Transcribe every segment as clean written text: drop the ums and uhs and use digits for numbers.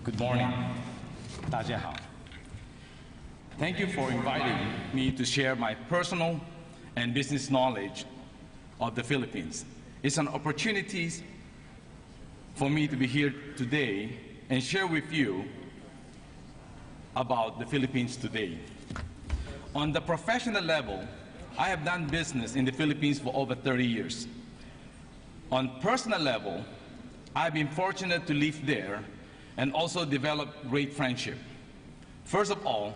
Good morning. 大家好. Thank you for inviting me to share my personal and business knowledge of the Philippines. It's an opportunity for me to be here today and share with you about the Philippines today. On the professional level, I have done business in the Philippines for over 30 years. On personal level, I've been fortunate to live there and also develop great friendship. First of all,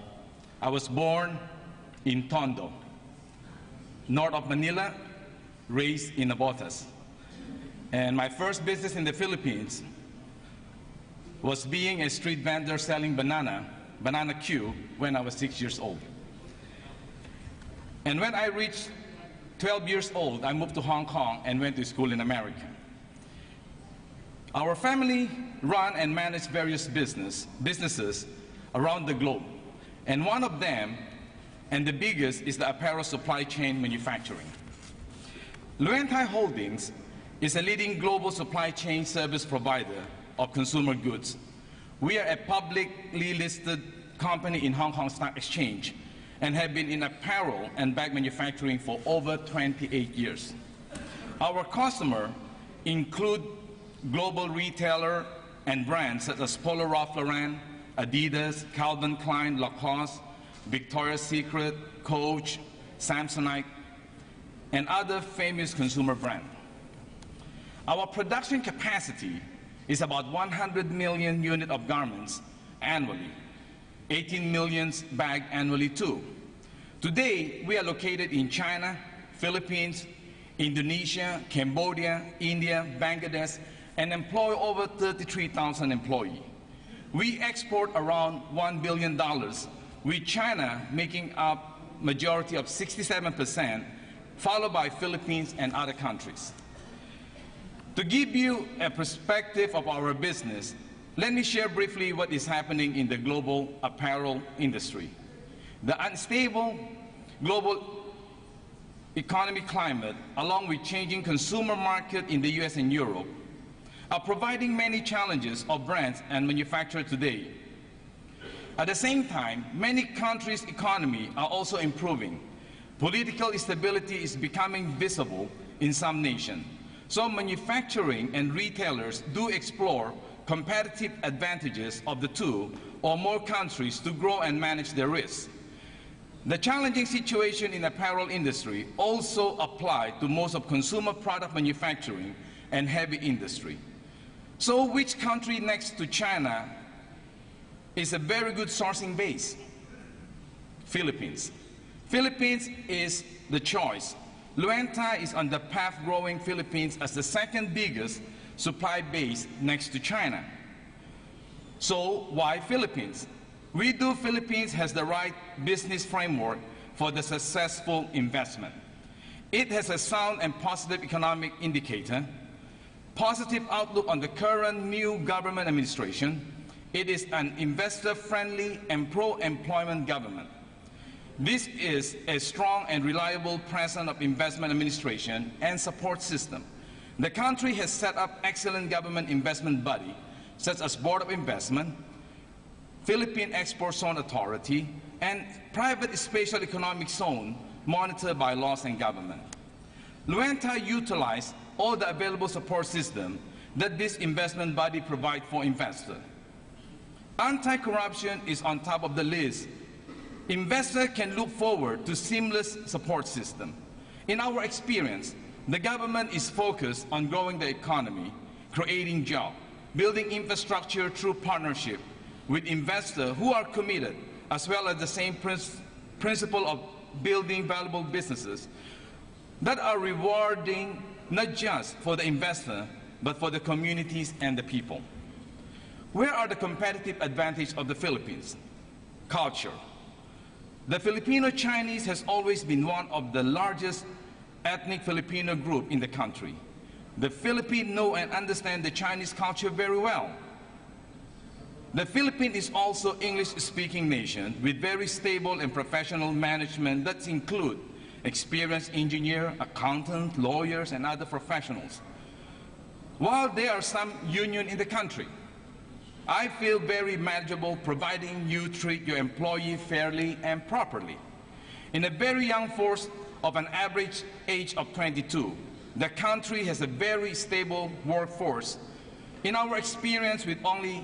I was born in Tondo, north of Manila, raised in Navotas. And my first business in the Philippines was being a street vendor selling banana Q, when I was 6 years old. And when I reached 12 years old, I moved to Hong Kong and went to school in America. Our family run and manage various businesses around the globe. And one of them, and the biggest, is the apparel supply chain manufacturing. Luenthai Holdings is a leading global supply chain service provider of consumer goods. We are a publicly listed company in Hong Kong Stock Exchange and have been in apparel and bag manufacturing for over 28 years. Our customers include global retailer and brands such as Polo Ralph Lauren, Adidas, Calvin Klein, Lacoste, Victoria's Secret, Coach, Samsonite, and other famous consumer brands. Our production capacity is about 100 million units of garments annually, 18 million bags annually too. Today, we are located in China, Philippines, Indonesia, Cambodia, India, Bangladesh, and employ over 33,000 employees. We export around $1 billion, with China making up majority of 67%, followed by Philippines and other countries. To give you a perspective of our business, let me share briefly what is happening in the global apparel industry. The unstable global economic climate, along with changing consumer market in the US and Europe, are providing many challenges of brands and manufacturers today. At the same time, many countries' economies are also improving. Political stability is becoming visible in some nations. So manufacturing and retailers do explore competitive advantages of the two or more countries to grow and manage their risks. The challenging situation in the apparel industry also applies to most of consumer product manufacturing and heavy industry. So which country next to China is a very good sourcing base? Philippines. Philippines is the choice. Luenthai is on the path growing Philippines as the second biggest supply base next to China. So why Philippines? We do Philippines has the right business framework for the successful investment. It has a sound and positive economic indicator, positive outlook on the current new government administration. It is an investor-friendly and pro-employment government. This is a strong and reliable presence of investment administration and support system. The country has set up excellent government investment body, such as Board of Investment, Philippine Export Zone Authority, and private special economic zone monitored by laws and government. Luenthai utilized all the available support system that this investment body provides for investors. Anti-corruption is on top of the list. Investors can look forward to seamless support system. In our experience, the government is focused on growing the economy, creating jobs, building infrastructure through partnership with investors who are committed, as well as the same principle of building valuable businesses that are rewarding not just for the investor, but for the communities and the people. Where are the competitive advantages of the Philippines? Culture. The Filipino Chinese has always been one of the largest ethnic Filipino group in the country. The Philippines know and understand the Chinese culture very well. The Philippines is also English-speaking nation with very stable and professional management that include experienced engineer, accountants, lawyers, and other professionals. While there are some union in the country, I feel very manageable providing you treat your employee fairly and properly. In a very young force of an average age of 22, the country has a very stable workforce. In our experience, with only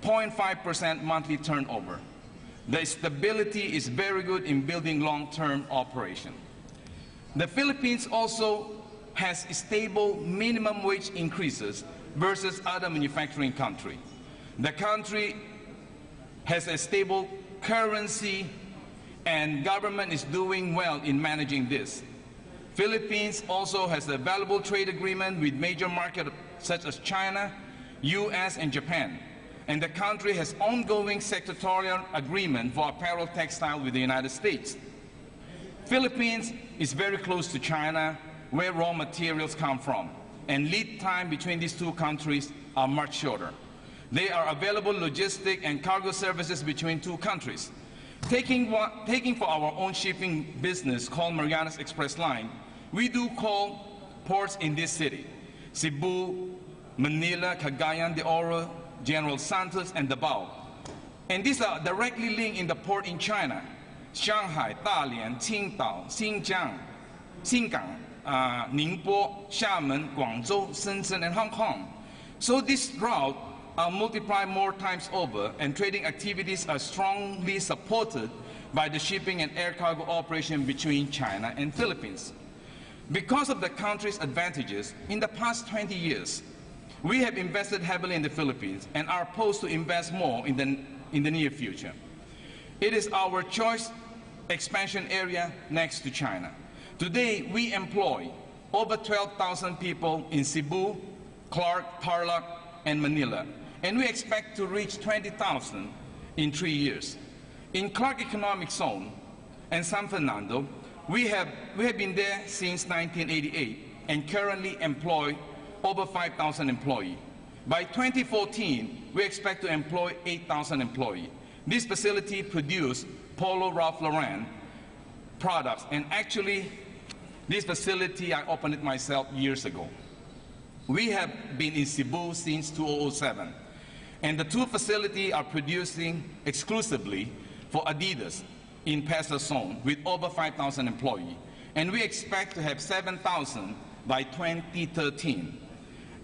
0.5% monthly turnover, the stability is very good in building long-term operation. The Philippines also has stable minimum wage increases versus other manufacturing countries. The country has a stable currency, and government is doing well in managing this. Philippines also has a valuable trade agreement with major markets such as China, US, and Japan. And the country has ongoing sectorial agreement for apparel textile with the United States. Philippines is very close to China, where raw materials come from, and lead time between these two countries are much shorter. There are available logistic and cargo services between two countries. Taking for our own shipping business called Marianas Express Line, we do call ports in this city: Cebu, Manila, Cagayan de Oro, General Santos, and Davao. And these are directly linked in the port in China: Shanghai, Dalian, Qingdao, Xinjiang, Xingang, Ningbo, Xiamen, Guangzhou, Shenzhen, and Hong Kong. So this route are multiplied more times over, and trading activities are strongly supported by the shipping and air cargo operation between China and Philippines. Because of the country's advantages, in the past 20 years, we have invested heavily in the Philippines and are poised to invest more in the near future. It is our choice expansion area next to China. Today, we employ over 12,000 people in Cebu, Clark, Tarlac, and Manila, and we expect to reach 20,000 in 3 years. In Clark Economic Zone and San Fernando, we have been there since 1988 and currently employ over 5,000 employees. By 2014, we expect to employ 8,000 employees. This facility produces Polo Ralph Lauren products, and actually, this facility, I opened it myself years ago. We have been in Cebu since 2007, and the two facilities are producing exclusively for Adidas in Pesa Zone with over 5,000 employees, and we expect to have 7,000 by 2013.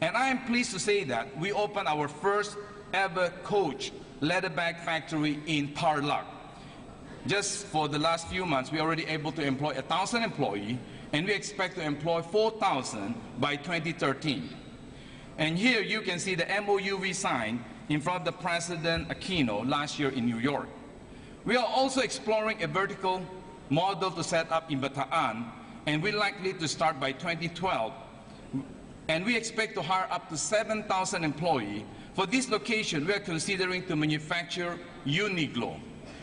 And I am pleased to say that we opened our first ever Coach leather bag factory in Tarlac. Just for the last few months, we are already able to employ 1,000 employees, and we expect to employ 4,000 by 2013. And here you can see the MOU we signed in front of the President Aquino last year in New York. We are also exploring a vertical model to set up in Bataan, and we're likely to start by 2012. And we expect to hire up to 7,000 employees. For this location, we are considering to manufacture Uniqlo,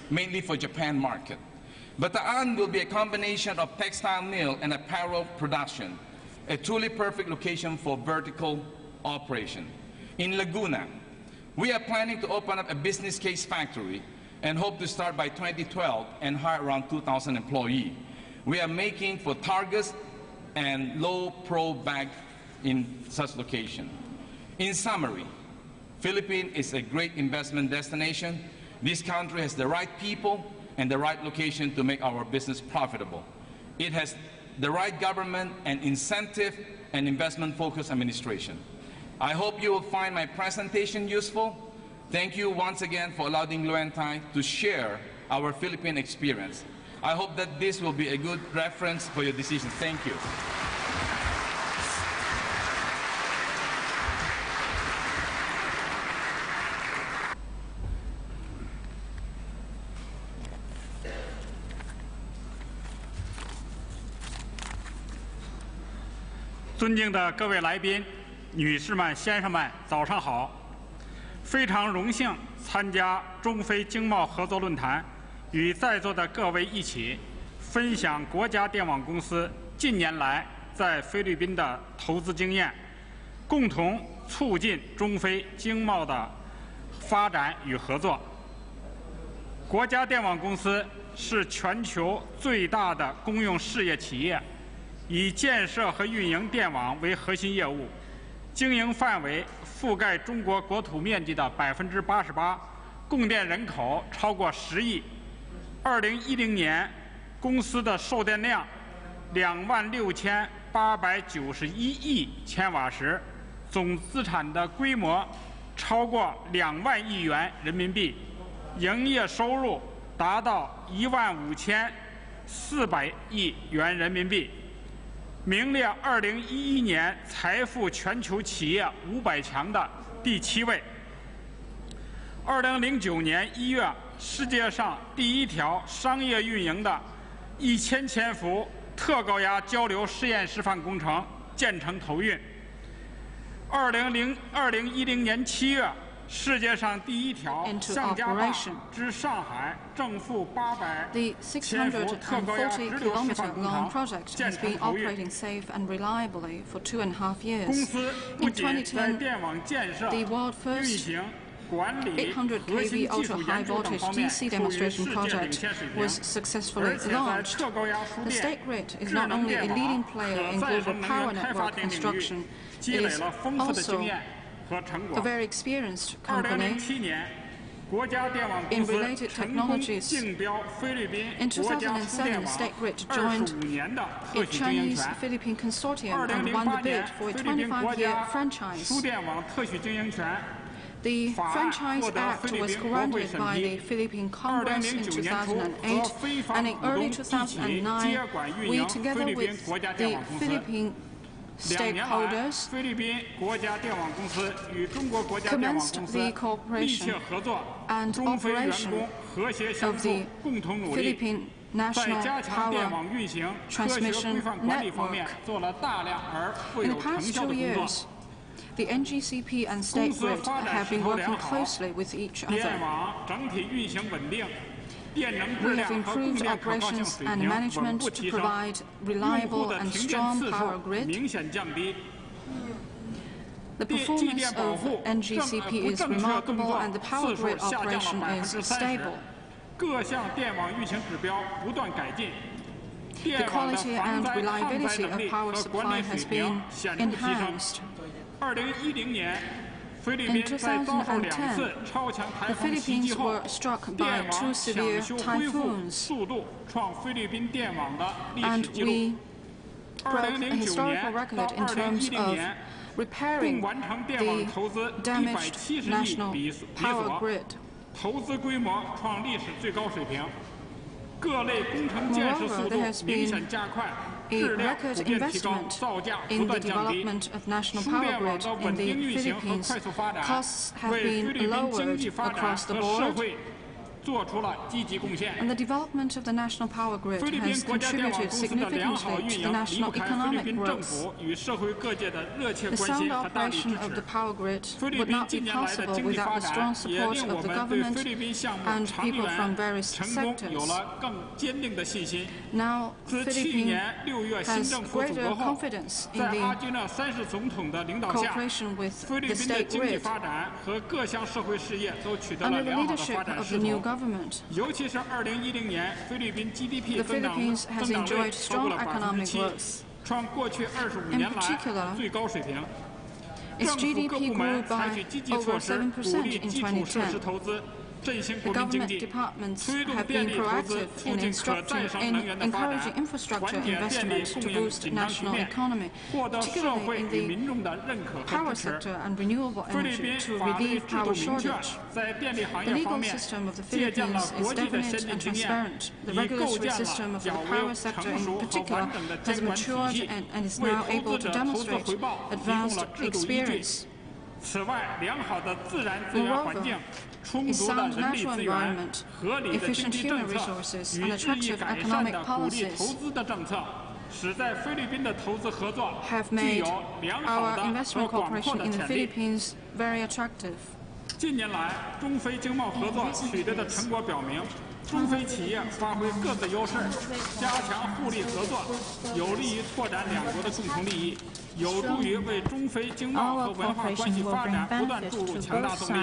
mainly for Japan market. Bataan will be a combination of textile mill and apparel production, a truly perfect location for vertical operation. In Laguna, we are planning to open up a business case factory and hope to start by 2012 and hire around 2,000 employees. We are making for Targus and low pro bag in such location. In summary, Philippines is a great investment destination. This country has the right people and the right location to make our business profitable. It has the right government and incentive and investment-focused administration. I hope you will find my presentation useful. Thank you once again for allowing Luentai to share our Philippine experience. I hope that this will be a good reference for your decision. Thank you.尊敬的各位来宾、女士们、先生们，早上好！非常荣幸参加中非经贸合作论坛，与在座的各位一起分享国家电网公司近年来在菲律宾的投资经验，共同促进中非经贸的发展与合作。国家电网公司是全球最大的公用事业企业。 以建设和运营电网为核心业务，经营范围覆盖中国国土面积的88%，供电人口超过10亿。2010年，公司的售电量26891亿千瓦时，总资产的规模超过2万亿元人民币，营业收入达到15400亿元人民币，名列2011年财富全球企业500强的第7位。2009年1月，世界上第一条商业运营的1000千伏特高压交流试验示范工程建成投运。2010年7月，世界上第一条向家坝至上海正负800千伏特高压直流示范工程建成投运。公司不仅在电网建设、运行、管理、核心技术研究等方面处于世界领先水平，而且在特高压输电、智能电网、可再生能源开发等领域积累了丰富的经验和成果。2007年，国家电网公司成功竞标菲律宾国家输电网25年的特许经营权。2008年，菲律宾国家输电网特许经营权 The Franchise Act was granted by the Philippine Congress in 2008, and in early 2009, we, together with the Philippine stakeholders, commenced the cooperation and operation of the Philippine National Power Transmission Network. In the past 2 years, the NGCP and State Grid have been working closely with each other. We have improved operations and management to provide reliable and strong power grid. The performance of NGCP is remarkable and the power grid operation is stable. The quality and reliability of power supply has been enhanced. In 2010, the Philippines were struck by 2 severe typhoons, and we broke a historical record in terms of repairing the damaged national power grid. Moreover, there has been a record investment in the development of national power grid in the Philippines. Costs have been lowered across the board, and the development of the national power grid has contributed significantly to the national economic growth. The sound operation of the power grid would not be possible without the strong support of the government and people from various sectors. Now, the Philippines has greater confidence in the cooperation with the state grid under the leadership of the new government. The Philippines has enjoyed strong economic growth. In particular, its GDP grew by over 7% in 2010. The government departments have been proactive in encouraging infrastructure investment to boost national economy, particularly in the power sector and renewable energy to relieve power shortage. The legal system of the Philippines is definite and transparent. The regulatory system of the power sector in particular has matured and is now able to demonstrate advanced experience. Moreover, a sound natural environment, efficient human resources, and attractive economic policies have made our investment cooperation in the Philippines very attractive. 近年来，中非经贸合作取得的成果表明，中非企业发挥各自优势，加强互利合作，有利于拓展两国的共同利益，有助于为中非经贸和文化关系发展不断注入强大动力。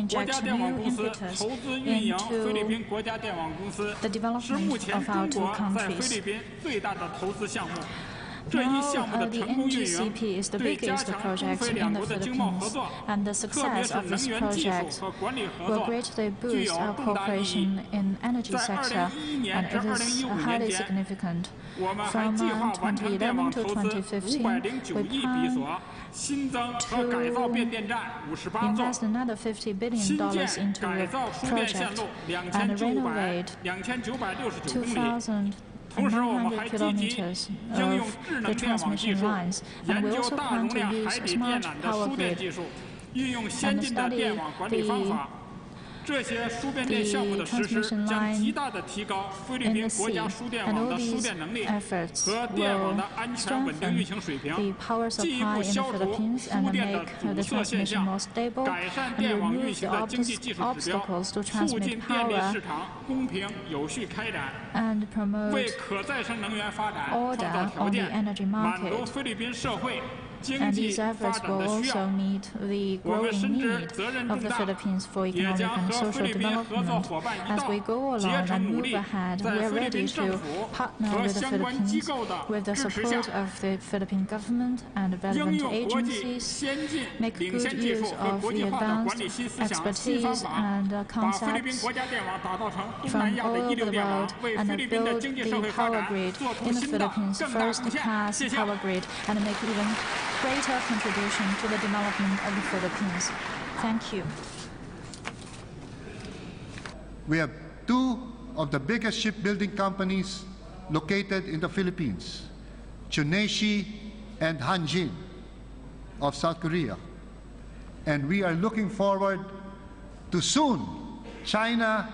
国家电网公司投资运营菲律宾国家电网公司，是目前中国在菲律宾最大的投资项目。Now, the NGCP is the biggest project in the Philippines, and the success of this project will greatly boost our cooperation in the energy sector, and it is highly significant. From 2011 to 2015, we plan to invest another $50 billion into the project and renovate 2,900 kilometers of the transmission lines. And we also plan to use smart power grid and study the transmission line in the sea, and all these efforts will strengthen the power supply in the Philippines and make the transmission more stable and remove the obstacles to transmit power and promote order on the energy market. And these efforts will also meet the growing need of the Philippines for economic and social development. As we go along and move ahead, we are ready to partner with the Philippines with the support of the Philippine government and relevant agencies, make good use of the advanced expertise and concepts from all over the world and build the power grid in the Philippines, first-class power grid, and make even greater contribution to the development of the Philippines. Thank you. We have two of the biggest shipbuilding companies located in the Philippines, Tsuneshi and Hanjin of South Korea. And we are looking forward to soon China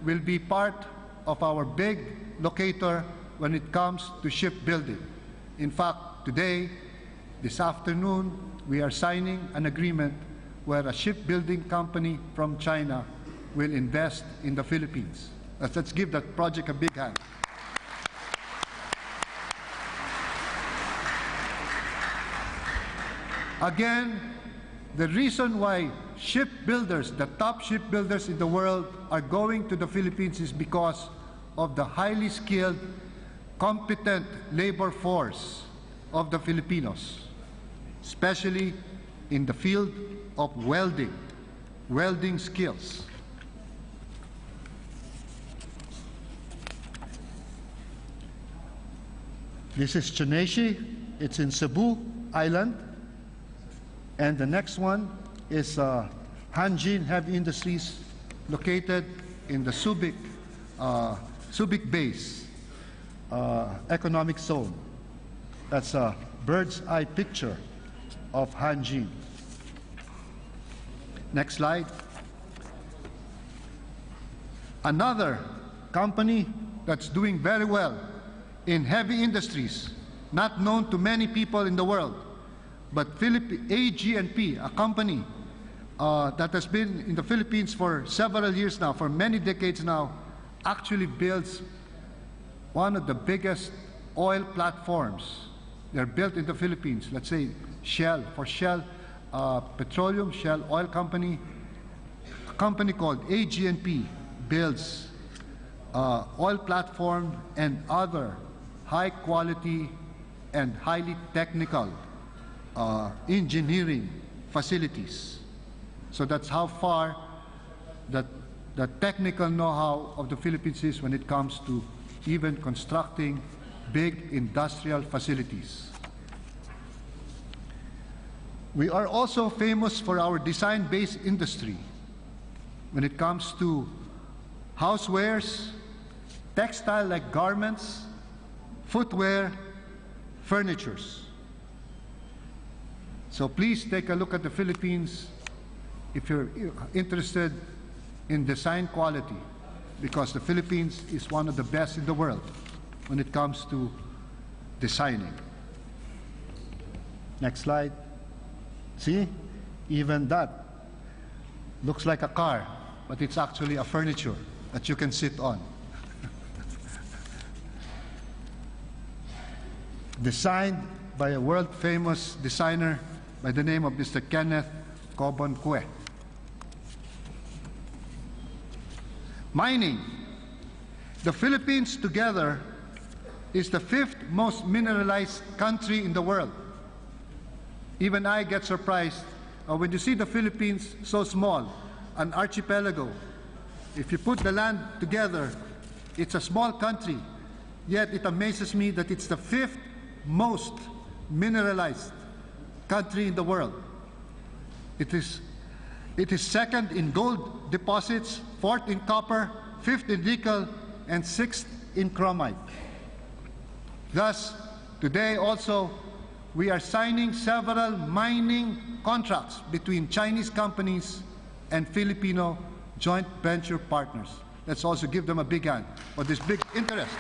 will be part of our big locator when it comes to shipbuilding. In fact, today, this afternoon, we are signing an agreement where a shipbuilding company from China will invest in the Philippines. Let's give that project a big hand. Again, the reason why shipbuilders, the top shipbuilders in the world, are going to the Philippines is because of the highly skilled, competent labor force of the Filipinos, especially in the field of welding skills. This is Tsuneshi. It's in Cebu Island. And the next one is Hanjin Heavy Industries, located in the Subic Base economic zone. That's a bird's eye picture of Hanjin. Next slide. Another company that's doing very well in heavy industries, not known to many people in the world, but AG&P, a company that has been in the Philippines for several years now, for many decades now, actually builds one of the biggest oil platforms. They're built in the Philippines. Let's say Shell, for Shell Petroleum, Shell Oil Company, a company called AG&P builds oil platform and other high quality and highly technical engineering facilities. So that's how far the technical know-how of the Philippines is when it comes to even constructing big industrial facilities. We are also famous for our design-based industry when it comes to housewares, textile like garments, footwear, furnitures. So please take a look at the Philippines if you're interested in design quality, because the Philippines is one of the best in the world when it comes to designing. Next slide. See, even that looks like a car, but it's actually a furniture that you can sit on. Designed by a world-famous designer by the name of Mr. Kenneth Cobon Cue. Mining. The Philippines together is the 5th most mineralized country in the world. Even I get surprised when you see the Philippines so small, an archipelago. If you put the land together, it's a small country, yet it amazes me that it's the 5th most mineralized country in the world. It is 2nd in gold deposits, 4th in copper, 5th in nickel, and 6th in chromite. Thus, today also, we are signing several mining contracts between Chinese companies and Filipino joint venture partners. Let's also give them a big hand for this big interest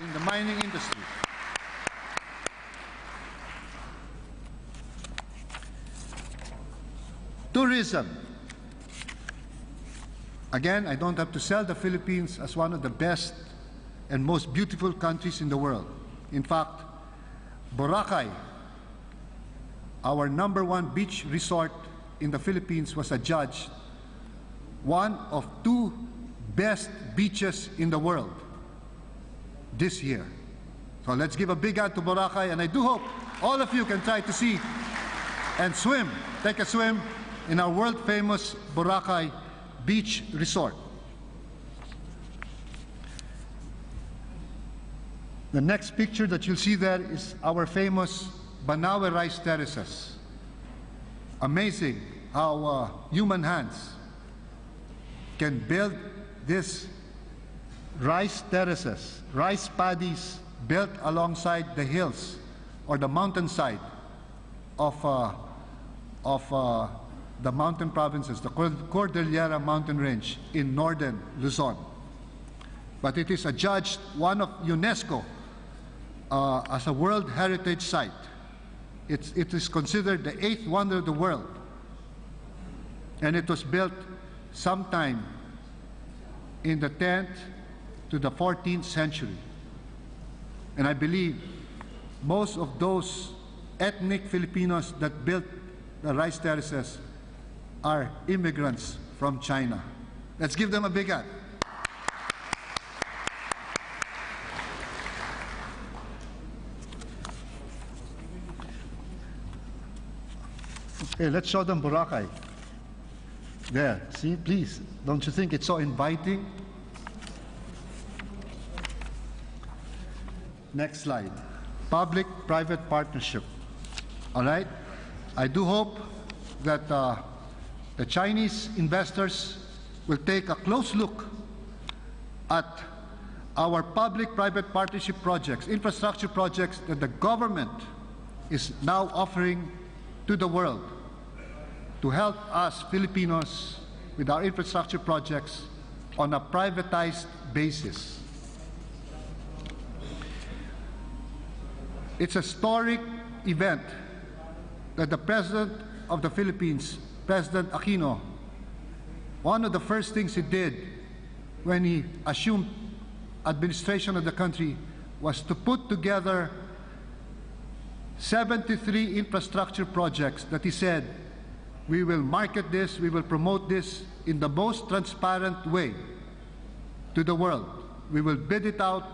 in the mining industry. Tourism. Again, I don't have to sell the Philippines as one of the best and most beautiful countries in the world. In fact, Boracay, our #1 beach resort in the Philippines, was adjudged one of 2 best beaches in the world this year. So let's give a big hand to Boracay, and I do hope all of you can try to see and swim, take a swim in our world-famous Boracay Beach Resort. The next picture that you'll see there is our famous Banawe rice terraces. Amazing how human hands can build these rice terraces, rice paddies built alongside the hills or the mountainside of the mountain provinces, the Cordillera mountain range in northern Luzon. But it is adjudged one of UNESCO as a World Heritage Site. It is considered the 8th wonder of the world. And it was built sometime in the 10th to the 14th century. And I believe most of those ethnic Filipinos that built the rice terraces are immigrants from China. Let's give them a big hand. Okay, let's show them Boracay. There, see, please. Don't you think it's so inviting? Next slide. Public-private partnership. All right? I do hope that the Chinese investors will take a close look at our public-private partnership projects, infrastructure projects that the government is now offering to the world to help us Filipinos with our infrastructure projects on a privatized basis. It's a historic event that the President of the Philippines, President Aquino, one of the first things he did when he assumed administration of the country was to put together 73 infrastructure projects that he said, we will market this, we will promote this in the most transparent way to the world. We will bid it out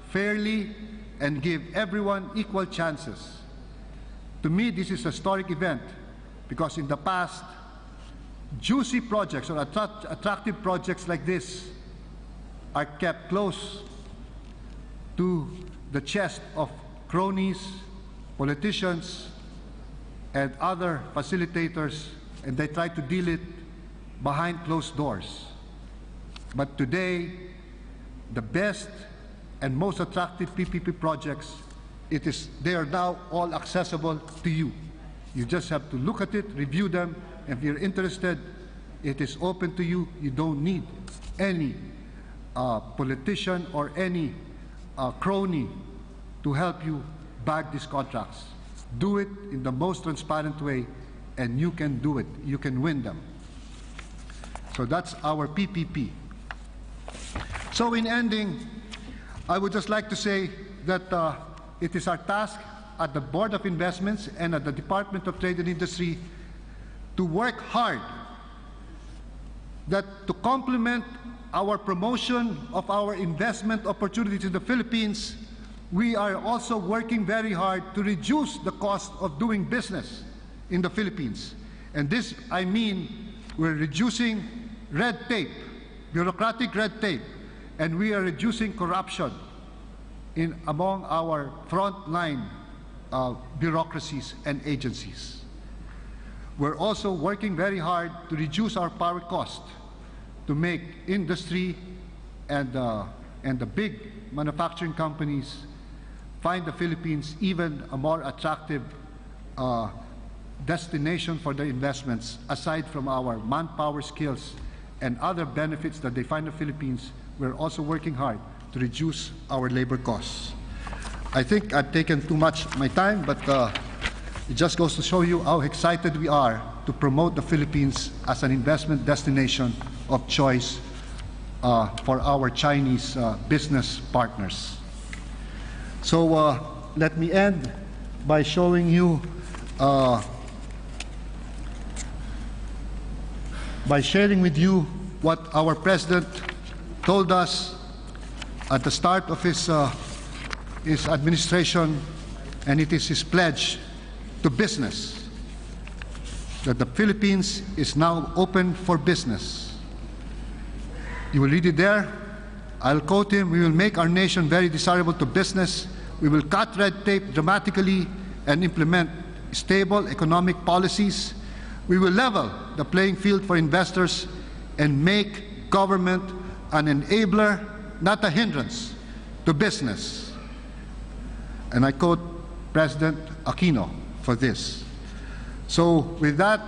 fairly and give everyone equal chances. To me, this is a historic event because in the past, juicy projects or attractive projects like this are kept close to the chest of cronies, politicians, and other facilitators, and they try to deal it behind closed doors. But today, the best and most attractive PPP projects, they are now all accessible to you. You just have to look at it, review them, and if you're interested, it is open to you. You don't need any politician or any crony to help you bag these contracts. Do it in the most transparent way, and you can do it. You can win them. So that's our PPP. So in ending, I would just like to say that it is our task at the Board of Investments and at the Department of Trade and Industry to work hard to complement our promotion of our investment opportunities in the Philippines we are also working very hard to reduce the cost of doing business in the Philippines. And this, I mean, we're reducing red tape, bureaucratic red tape, and we are reducing corruption among our frontline bureaucracies and agencies. We're also working very hard to reduce our power cost to make industry and the big manufacturing companies find the Philippines even a more attractive destination for their investments. Aside from our manpower skills and other benefits that they find in the Philippines, we're also working hard to reduce our labor costs. I think I've taken too much of my time, but it just goes to show you how excited we are to promote the Philippines as an investment destination of choice for our Chinese business partners. So let me end by showing you, by sharing with you what our President told us at the start of his administration, and it is his pledge to business, that the Philippines is now open for business. You will read it there. I'll quote him: "We will make our nation very desirable to business. We will cut red tape dramatically and implement stable economic policies. We will level the playing field for investors and make government an enabler, not a hindrance, to business." And I quote President Aquino for this. So with that,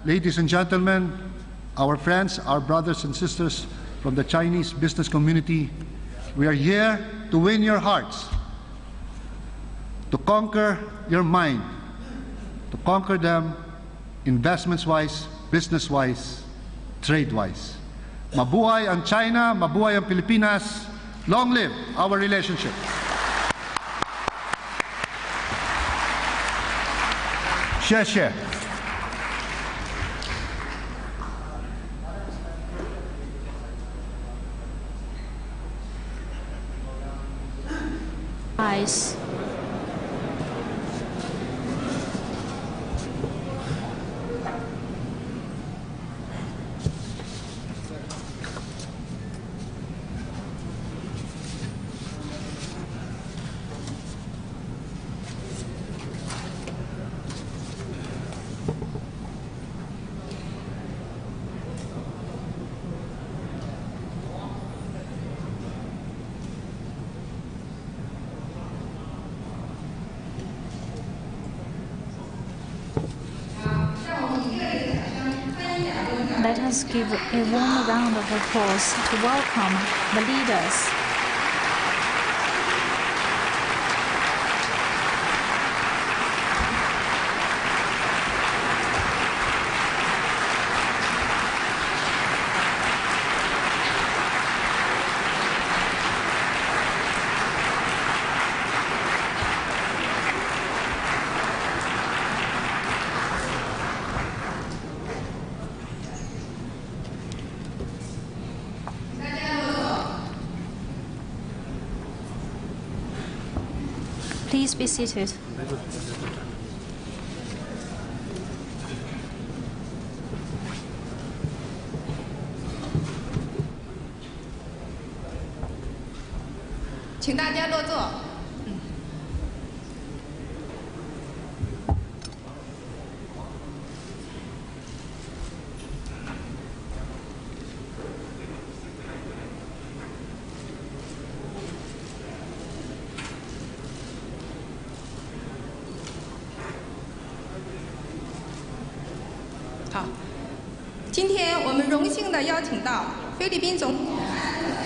ladies and gentlemen, our friends, our brothers and sisters from the Chinese business community, we are here to win your hearts, to conquer your mind, to conquer them investments-wise, business-wise, trade-wise. Mabuhay ang China, mabuhay ang Pilipinas, long live our relationship. Xie xie. Eyes. Let us give a warm round of applause to welcome the leaders. Please be seated.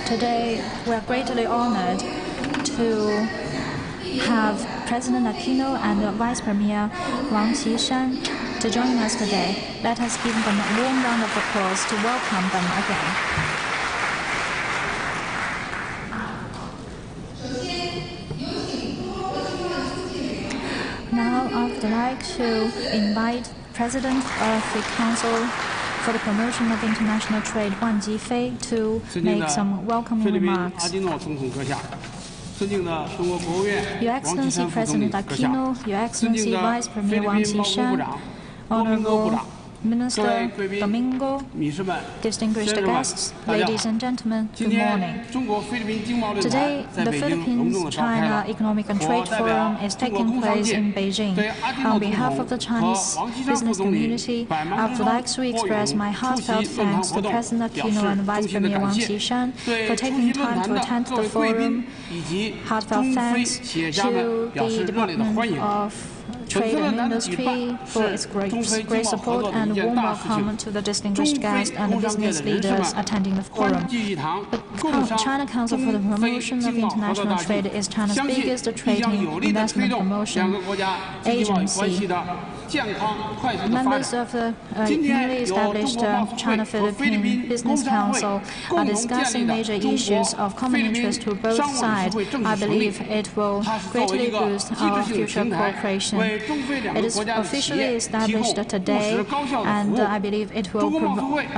Today, we are greatly honored to have President Aquino and Vice Premier Wang Qishan to join us today. Let us give them a warm round of applause to welcome them again. Now, I would like to invite President of the Council for the Promotion of International Trade, Wang Jifei, to make some welcoming remarks. Your Excellency President Aquino, Your Excellency Vice Premier Wang Qishan, Honorable Minister Domingo, distinguished guests, ladies and gentlemen, good morning. Today, the Philippines-China Economic and Trade Forum is taking place in Beijing. On behalf of the Chinese business community, I would like to express my heartfelt thanks to President Aquino and Vice Premier Wang Qishan for taking time to attend the forum. Heartfelt thanks to the Department of Trade and Industry for its great support, and a warm welcome to the distinguished guests and the business leaders attending the forum. The China Council for the Promotion of International Trade is China's biggest trade and investment promotion agency. Members of the newly established China-Philippine Business Council are discussing major issues of common interest to both sides. I believe it will greatly boost our future cooperation. It is officially established today, and I believe it will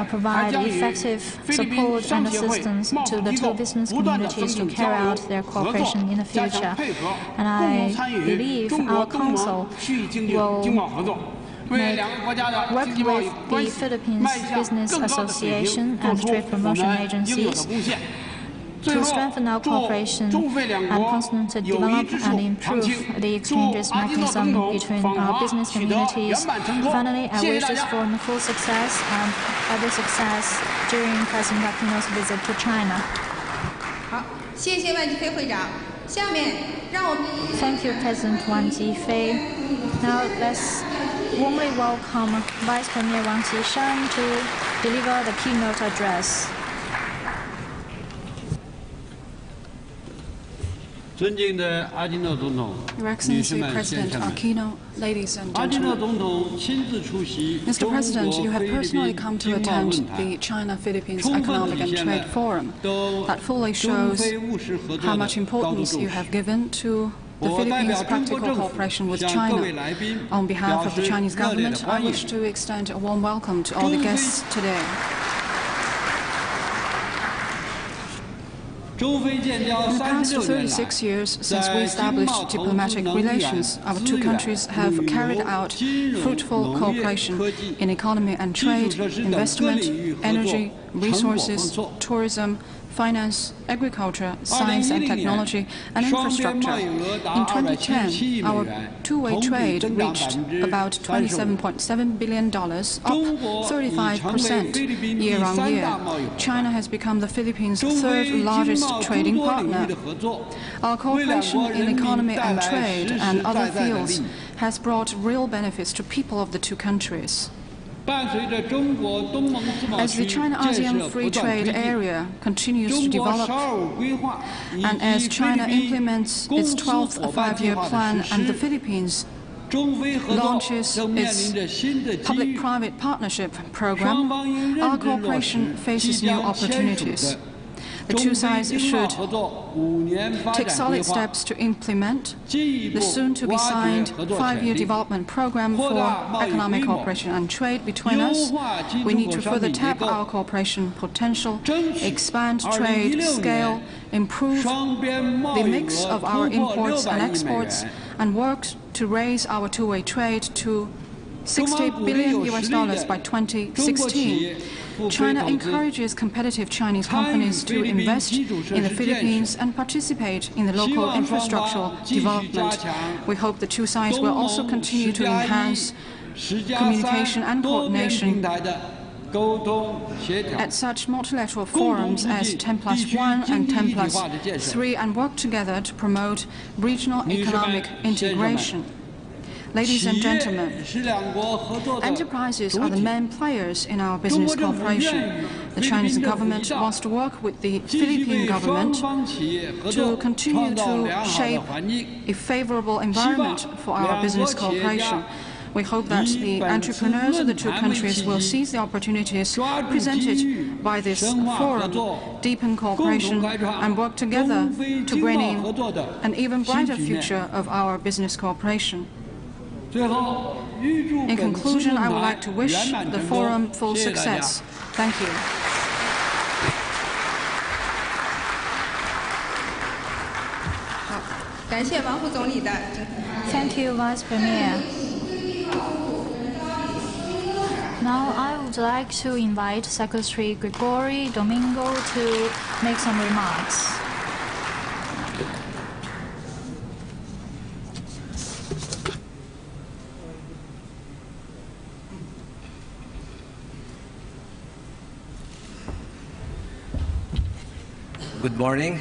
provide effective support and assistance to the two business communities to carry out their cooperation in the future. And I believe our council will work with the Philippines Business Association and trade promotion agencies to strengthen our cooperation and constantly develop and improve the exchanges mechanism between our business communities. Finally, I wish this forum full success and every success during President Aquino's visit to China. Thank you, President Wang Jifei. Now let's warmly welcome Vice Premier Wang Qishan to deliver the keynote address. Your Excellency President Aquino, ladies and gentlemen. Mr. President, you have personally come to attend the China-Philippines Economic and Trade Forum. That fully shows how much importance you have given to the Philippines' practical cooperation with China. On behalf of the Chinese government, I wish to extend a warm welcome to all the guests today. In the past 36 years since we established diplomatic relations, our two countries have carried out fruitful cooperation in economy and trade, investment, energy, resources, tourism, finance, agriculture, science and technology, and infrastructure. In 2010, our two-way trade reached about $27.7 billion, up 35% year-on-year. China has become the Philippines' third largest trading partner. Our cooperation in economy and trade and other fields has brought real benefits to people of the two countries. As the China-ASEAN Free Trade Area continues to develop, and as China implements its 12th five-year plan and the Philippines launches its public-private partnership program, our cooperation faces new opportunities. The two sides should take solid steps to implement the soon-to-be-signed five-year development program for economic cooperation and trade between us. We need to further tap our cooperation potential, expand trade scale, improve the mix of our imports and exports, and work to raise our two-way trade to $60 billion by 2016. China encourages competitive Chinese companies to invest in the Philippines and participate in the local infrastructural development. We hope the two sides will also continue to enhance communication and coordination at such multilateral forums as 10+1 and 10+3 and work together to promote regional economic integration. Ladies and gentlemen, enterprises are the main players in our business cooperation. The Chinese government wants to work with the Philippine government to continue to shape a favorable environment for our business cooperation. We hope that the entrepreneurs of the two countries will seize the opportunities presented by this forum, deepen cooperation, and work together to bring in an even brighter future of our business cooperation. In conclusion, I would like to wish the forum full success. Thank you. 感谢王副总理的。Thank you, Vice Premier. Now I would like to invite Secretary Gregory Domingo to make some remarks. Good morning.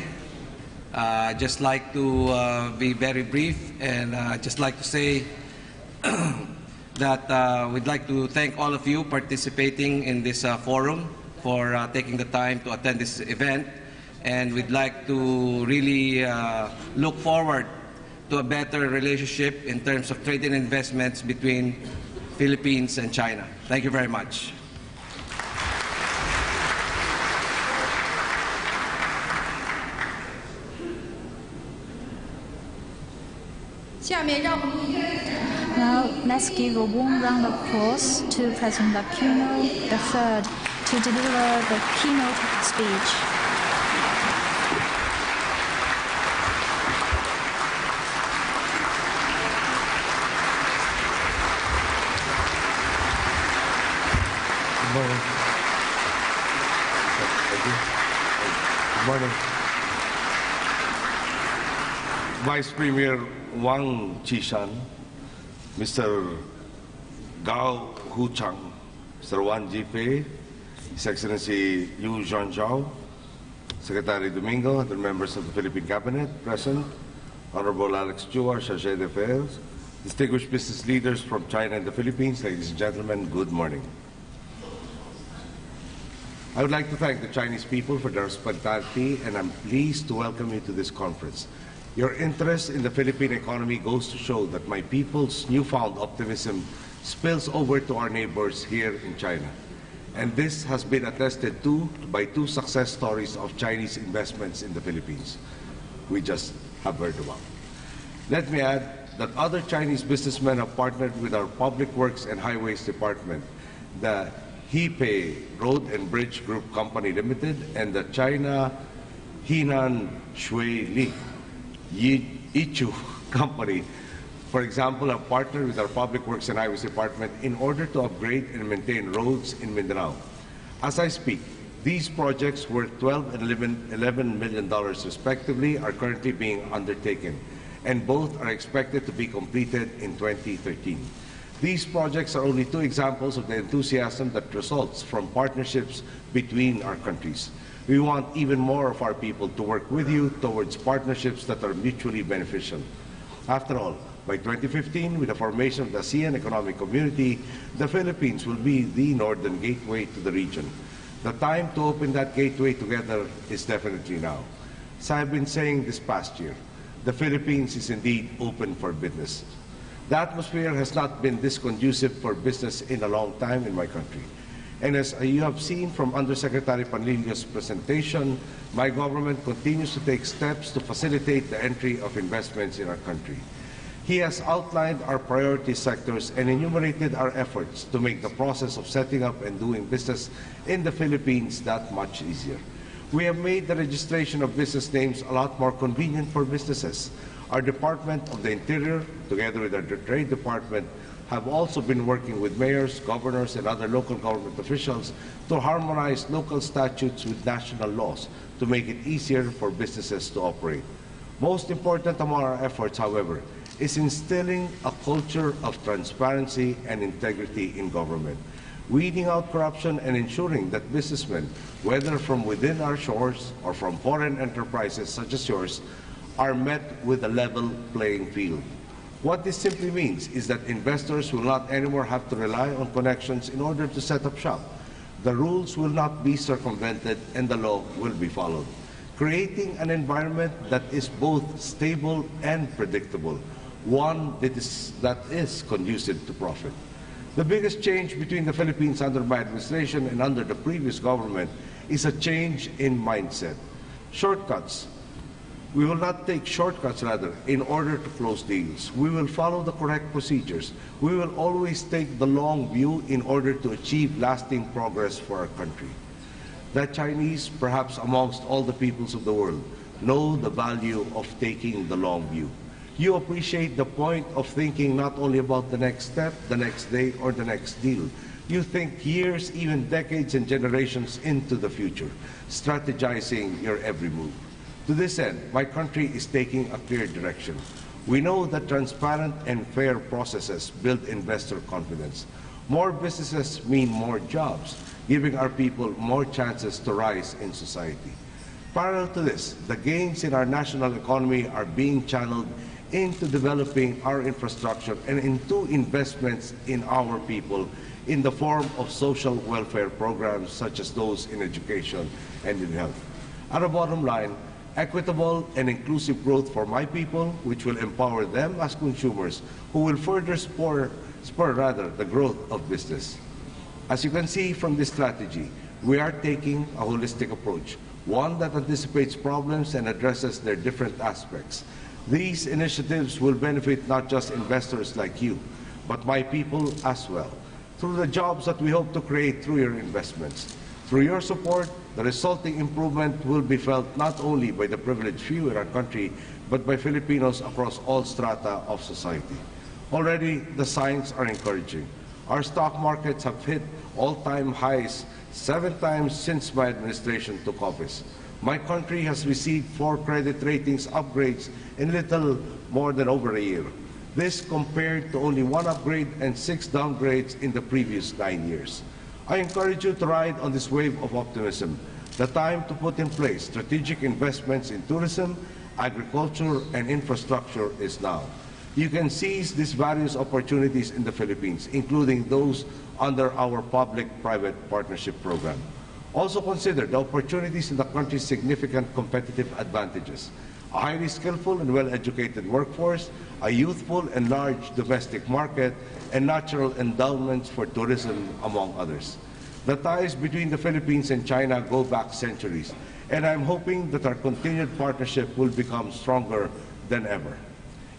I'd just like to be very brief, and just like to say that we'd like to thank all of you participating in this forum for taking the time to attend this event, and we'd like to really look forward to a better relationship in terms of trade and investments between Philippines and China. Thank you very much. Now, let's give a warm round of applause to President Aquino III to deliver the keynote speech. Good morning. Good morning. Vice Premier Wang Qishan, Mr. Gao Huchang, Mr. Wan Jifei, His Excellency Yu Zhangzhao, Secretary Domingo, other members of the Philippine Cabinet present, Honorable Alex Chua, Chargé d'Affaires, distinguished business leaders from China and the Philippines, ladies and gentlemen, good morning. I would like to thank the Chinese people for their hospitality, and I'm pleased to welcome you to this conference. Your interest in the Philippine economy goes to show that my people's newfound optimism spills over to our neighbors here in China. And this has been attested to by two success stories of Chinese investments in the Philippines we just have heard about. Let me add that other Chinese businessmen have partnered with our Public Works and Highways Department, the Hebei Road and Bridge Group Company Limited, and the China Henan Shui Li Yichu Company, for example, have partnered with our Public Works and Highways Department in order to upgrade and maintain roads in Mindanao. As I speak, these projects worth $12 and $11 million respectively are currently being undertaken, and both are expected to be completed in 2013. These projects are only two examples of the enthusiasm that results from partnerships between our countries. We want even more of our people to work with you towards partnerships that are mutually beneficial. After all, by 2015, with the formation of the ASEAN Economic Community, the Philippines will be the northern gateway to the region. The time to open that gateway together is definitely now. As I've been saying this past year, the Philippines is indeed open for business. The atmosphere has not been this conducive for business in a long time in my country. And as you have seen from Undersecretary Panlilio's presentation, my government continues to take steps to facilitate the entry of investments in our country. He has outlined our priority sectors and enumerated our efforts to make the process of setting up and doing business in the Philippines that much easier. We have made the registration of business names a lot more convenient for businesses. Our Department of the Interior, together with our Trade Department, have also been working with mayors, governors, and other local government officials to harmonize local statutes with national laws to make it easier for businesses to operate. Most important among our efforts, however, is instilling a culture of transparency and integrity in government, weeding out corruption and ensuring that businessmen, whether from within our shores or from foreign enterprises such as yours, are met with a level playing field. What this simply means is that investors will not anymore have to rely on connections in order to set up shop. The rules will not be circumvented and the law will be followed, creating an environment that is both stable and predictable, one that is conducive to profit. The biggest change between the Philippines under my administration and under the previous government is a change in mindset. Shortcuts. We will not take shortcuts, rather, in order to close deals. We will follow the correct procedures. We will always take the long view in order to achieve lasting progress for our country. The Chinese, perhaps amongst all the peoples of the world, know the value of taking the long view. You appreciate the point of thinking not only about the next step, the next day, or the next deal. You think years, even decades and generations into the future, strategizing your every move. To this end, my country is taking a clear direction. We know that transparent and fair processes build investor confidence. More businesses mean more jobs, giving our people more chances to rise in society. Parallel to this, the gains in our national economy are being channeled into developing our infrastructure and into investments in our people in the form of social welfare programs such as those in education and in health. At a bottom line, equitable and inclusive growth for my people, which will empower them as consumers, who will further spur the growth of business. As you can see from this strategy, we are taking a holistic approach, one that anticipates problems and addresses their different aspects. These initiatives will benefit not just investors like you, but my people as well, through the jobs that we hope to create through your investments. Through your support, the resulting improvement will be felt not only by the privileged few in our country, but by Filipinos across all strata of society. Already, the signs are encouraging. Our stock markets have hit all-time highs 7 times since my administration took office. My country has received 4 credit ratings upgrades in little more than over a year. This compared to only 1 upgrade and 6 downgrades in the previous 9 years. I encourage you to ride on this wave of optimism. The time to put in place strategic investments in tourism, agriculture, and infrastructure is now. You can seize these various opportunities in the Philippines, including those under our public-private partnership program. Also consider the opportunities in the country's significant competitive advantages: a highly skillful and well-educated workforce, a youthful and large domestic market, and natural endowments for tourism, among others. The ties between the Philippines and China go back centuries, and I'm hoping that our continued partnership will become stronger than ever.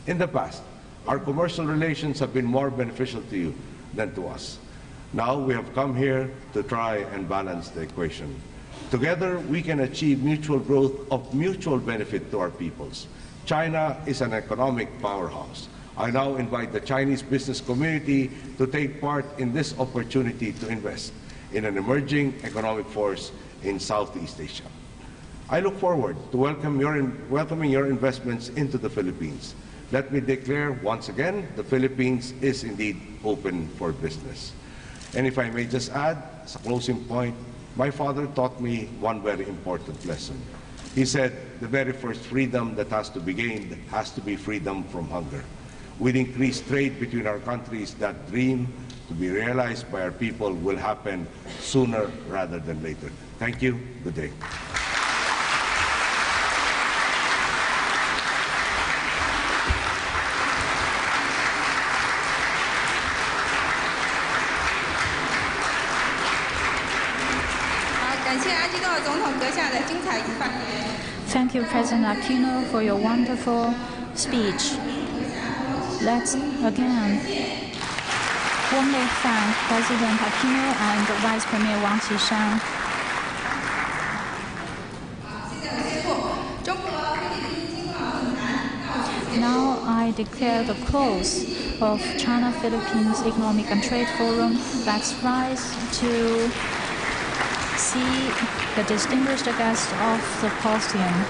In the past, our commercial relations have been more beneficial to you than to us. Now we have come here to try and balance the equation. Together, we can achieve mutual growth of mutual benefit to our peoples. China is an economic powerhouse. I now invite the Chinese business community to take part in this opportunity to invest in an emerging economic force in Southeast Asia. I look forward to welcoming your investments into the Philippines. Let me declare once again, the Philippines is indeed open for business. And if I may just add, as a closing point, my father taught me one very important lesson. He said, the very first freedom that has to be gained has to be freedom from hunger. With increased trade between our countries, that dream to be realized by our people will happen sooner rather than later. Thank you. Good day. Thank you, President Aquino, for your wonderful speech. Let's again warmly thank President Aquino and Vice Premier Wang Qishan. Now I declare the close of China-Philippines Economic and Trade Forum. Let's rise to see the distinguished guest of the podium.